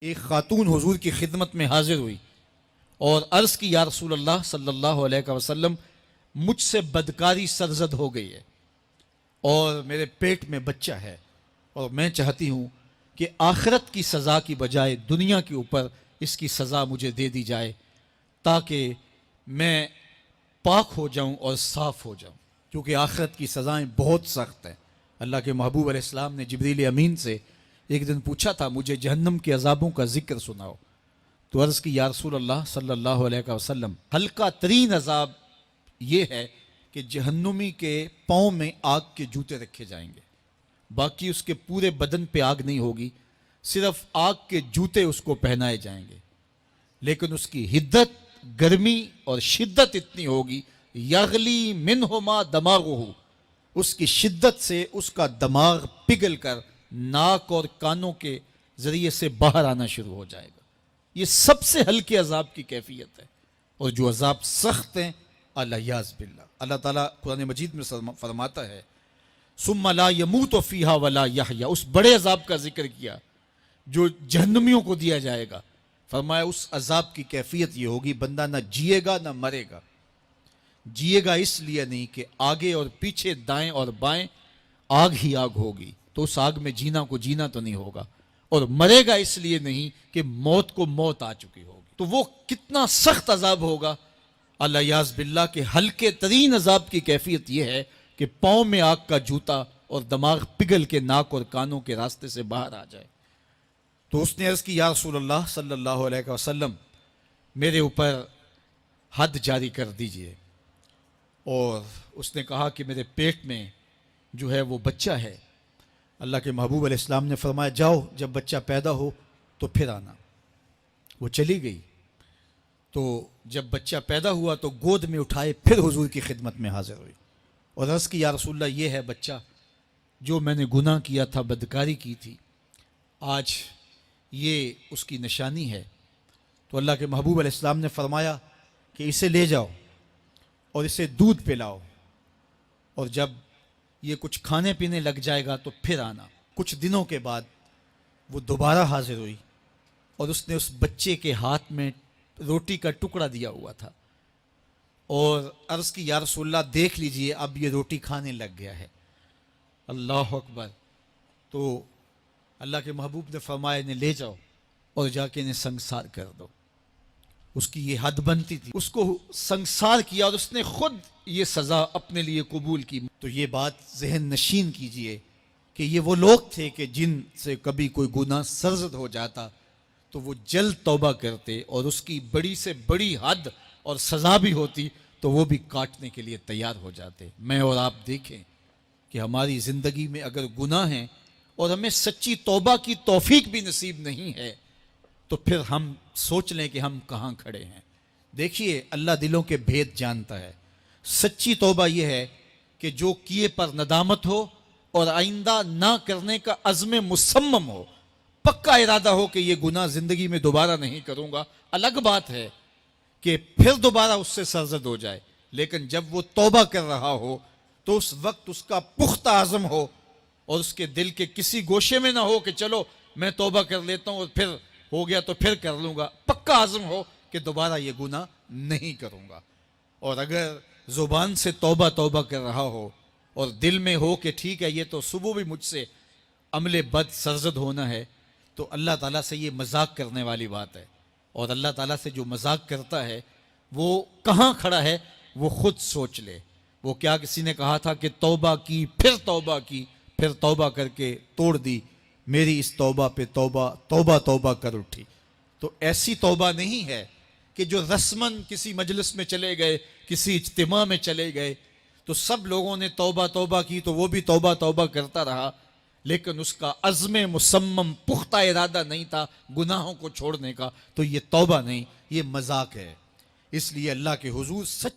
ایک خاتون حضور کی خدمت میں حاضر ہوئی اور عرض کی یا رسول اللہ صلی اللہ علیہ وسلم مجھ سے بدکاری سرزد ہو گئی ہے اور میرے پیٹ میں بچہ ہے اور میں چاہتی ہوں کہ آخرت کی سزا کی بجائے دنیا کے اوپر اس کی سزا مجھے دے دی جائے تاکہ میں پاک ہو جاؤں اور صاف ہو جاؤں، کیونکہ آخرت کی سزائیں بہت سخت ہیں۔ اللہ کے محبوب علیہ السلام نے جبریل امین سے ایک دن پوچھا تھا مجھے جہنم کے عذابوں کا ذکر سناؤ، تو عرض کی یا رسول اللہ صلی اللہ علیہ وسلم ہلکا ترین عذاب یہ ہے کہ جہنمی کے پاؤں میں آگ کے جوتے رکھے جائیں گے، باقی اس کے پورے بدن پہ آگ نہیں ہوگی، صرف آگ کے جوتے اس کو پہنائے جائیں گے، لیکن اس کی حدت، گرمی اور شدت اتنی ہوگی یغلی منہما دماغہ، اس کی شدت سے اس کا دماغ پگھل کر ناک اور کانوں کے ذریعے سے باہر آنا شروع ہو جائے گا۔ یہ سب سے ہلکے عذاب کی کیفیت ہے، اور جو عذاب سخت ہیں الیاذ باللہ، اللہ تعالیٰ قرآن مجید میں فرماتا ہے ثم لا يموت فیہا ولا یحیا، اس بڑے عذاب کا ذکر کیا جو جہنمیوں کو دیا جائے گا، فرمایا اس عذاب کی کیفیت یہ ہوگی بندہ نہ جیے گا نہ مرے گا۔ جیے گا اس لیے نہیں کہ آگے اور پیچھے دائیں اور بائیں آگ ہی آگ ہوگی، تو اس آگ میں جینا کو جینا تو نہیں ہوگا، اور مرے گا اس لیے نہیں کہ موت کو موت آ چکی ہوگی۔ تو وہ کتنا سخت عذاب ہوگا الیاذ باللہ کہ ہلکے ترین عذاب کی کیفیت یہ ہے کہ پاؤں میں آگ کا جوتا اور دماغ پگھل کے ناک اور کانوں کے راستے سے باہر آ جائے۔ تو اس نے عرض کی یا رسول اللہ صلی اللہ علیہ وسلم میرے اوپر حد جاری کر دیجئے، اور اس نے کہا کہ میرے پیٹ میں جو ہے وہ بچہ ہے۔ اللہ کے محبوب علیہ السلام نے فرمایا جاؤ جب بچہ پیدا ہو تو پھر آنا۔ وہ چلی گئی، تو جب بچہ پیدا ہوا تو گود میں اٹھائے پھر حضور کی خدمت میں حاضر ہوئی اور عرض کی یا رسول اللہ یہ ہے بچہ جو میں نے گناہ کیا تھا، بدکاری کی تھی، آج یہ اس کی نشانی ہے۔ تو اللہ کے محبوب علیہ السلام نے فرمایا کہ اسے لے جاؤ اور اسے دودھ پلاؤ، اور جب یہ کچھ کھانے پینے لگ جائے گا تو پھر آنا۔ کچھ دنوں کے بعد وہ دوبارہ حاضر ہوئی اور اس نے اس بچے کے ہاتھ میں روٹی کا ٹکڑا دیا ہوا تھا، اور عرض کی یا رسول اللہ دیکھ لیجئے اب یہ روٹی کھانے لگ گیا ہے۔ اللہ اکبر۔ تو اللہ کے محبوب نے فرمایا انہیں لے جاؤ اور جا کے انہیں سنگسار کر دو۔ اس کی یہ حد بنتی تھی، اس کو سنگسار کیا اور اس نے خود یہ سزا اپنے لیے قبول کی۔ تو یہ بات ذہن نشین کیجئے کہ یہ وہ لوگ تھے کہ جن سے کبھی کوئی گناہ سرزد ہو جاتا تو وہ جلد توبہ کرتے، اور اس کی بڑی سے بڑی حد اور سزا بھی ہوتی تو وہ بھی کاٹنے کے لیے تیار ہو جاتے۔ میں اور آپ دیکھیں کہ ہماری زندگی میں اگر گناہ ہیں اور ہمیں سچی توبہ کی توفیق بھی نصیب نہیں ہے تو پھر ہم سوچ لیں کہ ہم کہاں کھڑے ہیں۔ دیکھیے اللہ دلوں کے بھید جانتا ہے۔ سچی توبہ یہ ہے کہ جو کیے پر ندامت ہو اور آئندہ نہ کرنے کا عزم مصمم ہو، پکا ارادہ ہو کہ یہ گناہ زندگی میں دوبارہ نہیں کروں گا۔ الگ بات ہے کہ پھر دوبارہ اس سے سرزد ہو جائے، لیکن جب وہ توبہ کر رہا ہو تو اس وقت اس کا پختہ عزم ہو اور اس کے دل کے کسی گوشے میں نہ ہو کہ چلو میں توبہ کر لیتا ہوں اور پھر ہو گیا تو پھر کر لوں گا۔ پکا عزم ہو کہ دوبارہ یہ گناہ نہیں کروں گا۔ اور اگر زبان سے توبہ توبہ کر رہا ہو اور دل میں ہو کہ ٹھیک ہے یہ تو صبح بھی مجھ سے عمل بد سرزد ہونا ہے، تو اللہ تعالیٰ سے یہ مذاق کرنے والی بات ہے، اور اللہ تعالیٰ سے جو مذاق کرتا ہے وہ کہاں کھڑا ہے وہ خود سوچ لے۔ وہ کیا کسی نے کہا تھا کہ توبہ کی پھر توبہ کر کے توڑ دی، میری اس توبہ پہ توبہ توبہ توبہ کر اٹھی۔ تو ایسی توبہ نہیں ہے کہ جو رسماً کسی مجلس میں چلے گئے، کسی اجتماع میں چلے گئے تو سب لوگوں نے توبہ توبہ کی تو وہ بھی توبہ توبہ کرتا رہا، لیکن اس کا عزم مصمم پختہ ارادہ نہیں تھا گناہوں کو چھوڑنے کا، تو یہ توبہ نہیں، یہ مذاق ہے۔ اس لیے اللہ کے حضور سچ